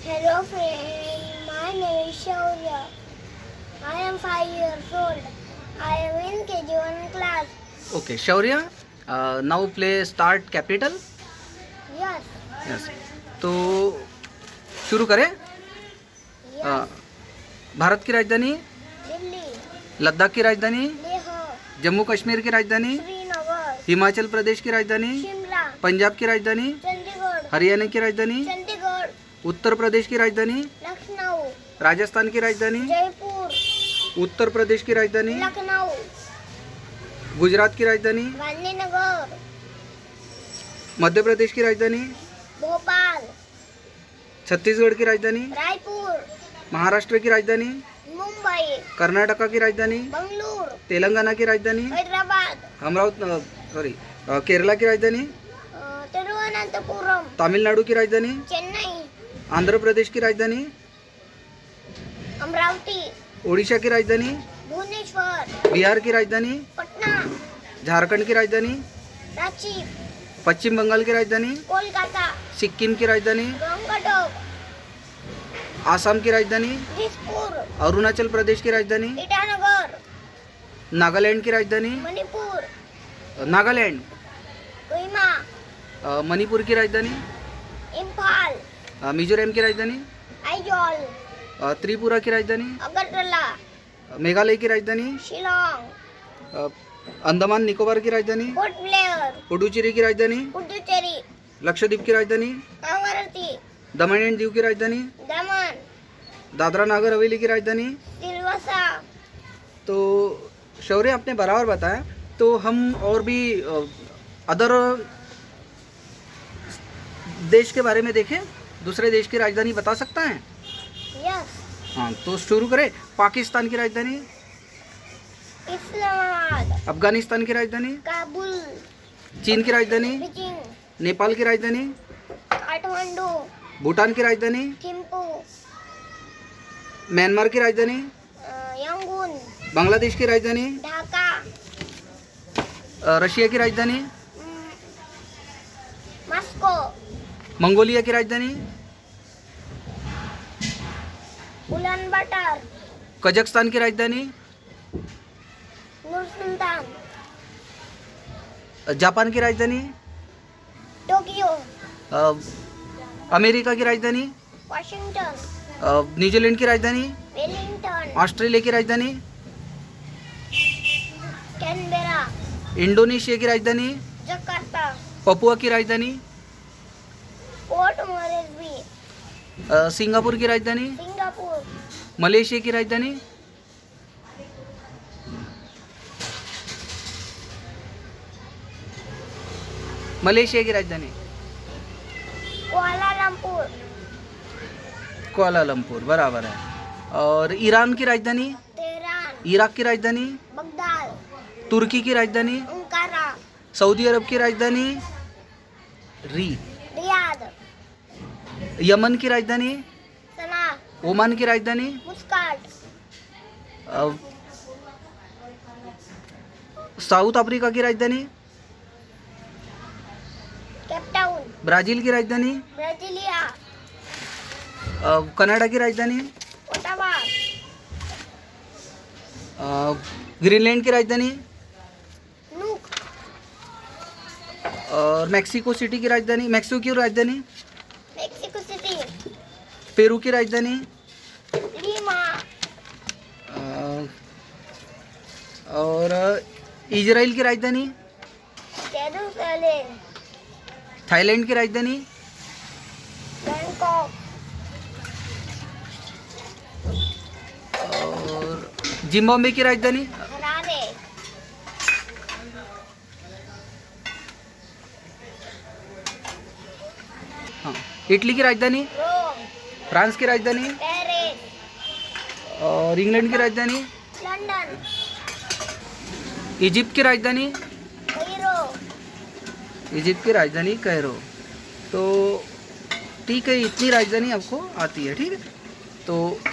Hello friend, my name is Shaurya. I am 5 years old. I am in KG1 class. Okay, Shaurya, now play start capital. Yes, Yes. तो शुरू करें. yes. Bharat की राजधानी, दिल्ली, लद्दाख की राजधानी, लेह, जम्मू कश्मीर की राजधानी, श्रीनगर, हिमाचल प्रदेश की राजधानी, शिमला, पंजाब की राजधानी, चंडीगढ़, हरियाणा की राजधानी, चंडीगढ़, उत्तर प्रदेश की राजधानी, लखनऊ, राजस्थान की राजधानी, जयपुर, उत्तर प्रदेश की राजधानी, लखनऊ, गुजरात की राजधानी, गांधीनगर, मध्य प्रदेश की राजधानी, भोपाल, छत्तीसगढ़ की राजधानी, रायपुर, महाराष्ट्र की राजधानी, मुंबई, कर्नाटका की राजधानी, बंगलुरु, तेलंगाना की राजधानी, हैदराबाद, केरला की राजधानी, तिरुवनंतपुरम, तमिलनाडु की राजधानी, चेन्नई, आंध्र प्रदेश की राजधानी, अमरावती, उड़ीसा की राजधानी, भुवनेश्वर, बिहार की राजधानी, पटना, झारखंड की राजधानी, रांची, पश्चिम बंगाल की राजधानी, कोलकाता, सिक्किम की राजधानी, गंगटोक, आसाम की राजधानी, दिसपुर, अरुणाचल प्रदेश की राजधानी, ईटानगर, नागालैंड की राजधानी, मणिपुर, नागालैंड, कोहिमा, मणिपुर की राजधानी, इम्फाल, मिजोरम की राजधानी, आइजॉल, त्रिपुरा की राजधानी, अगरतला, मेघालय की राजधानी, शिलोंग, अंडमान निकोबार की राजधानी, पोर्ट ब्लेयर, पुडुचेरी की राजधानी, पुडुचेरी, लक्षद्वीप की राजधानी, कांगरती, दमन एंड दीव की राजधानी, दमन, दादरा नागर हवेली की राजधानी. सिलवासा, तो शौर्य आपने बराबर बताया. तो हम और भी अदर देश के बारे में देखें. दूसरे देश की राजधानी बता सकता है? यस, हाँ, तो शुरू करें. पाकिस्तान की राजधानी, इस्लामाबाद, अफगानिस्तान की राजधानी, काबुल, चीन की राजधानी, बीजिंग, नेपाल की राजधानी, काठमांडू, भूटान की राजधानी, थिम्पू, म्यांमार की राजधानी, यंगून, बांग्लादेश की राजधानी, ढाका, रशिया की राजधानी, मॉस्को, मंगोलिया की राजधानी, उलान बाटर, कजाकिस्तान की राजधानी, नूर सुल्तान, जापान की राजधानी, टोक्यो, अमेरिका की राजधानी, वाशिंगटन, न्यूजीलैंड की राजधानी, वेलिंगटन, ऑस्ट्रेलिया की राजधानी, कैनबेरा, इंडोनेशिया की राजधानी, जकार्ता, पपुआ की राजधानी, पोर्ट मोरेस्बी, सिंगापुर की राजधानी, सिंगापुर, मलेशिया की राजधानी, मलेशिया की राजधानी, कुआलालंपुर, कुआलालंपुर बराबर है. और ईरान की राजधानी, तेहरान, इराक की राजधानी, बगदाद, तुर्की की राजधानी, अंकारा, सऊदी अरब की राजधानी, रियाद, यमन की राजधानी, सना, ओमान की राजधानी, मुस्काट, साउथ अफ्रीका की राजधानी, केपटाउन, ब्राज़ील की राजधानी, ब्राजीलिया, कनाडा की राजधानी, ओटावा, ग्रीनलैंड की राजधानी, नूक, और मेक्सिको सिटी की राजधानी, मेक्सिको की राजधानी, मेक्सिको सिटी, पेरू की राजधानी, लीमा, और इजराइल की राजधानी, जेरूसलम, थाईलैंड की राजधानी, बैंकॉक, और जिम्बाब्वे की राजधानी, हरारे, हाँ, इटली की राजधानी, रोम, फ्रांस की राजधानी, पेरिस, और इंग्लैंड की राजधानी, लंदन, इजिप्ट की राजधानी, कैरो, इजिप्ट की राजधानी कैरो. तो ठीक है, इतनी राजधानी आपको आती है. ठीक है, तो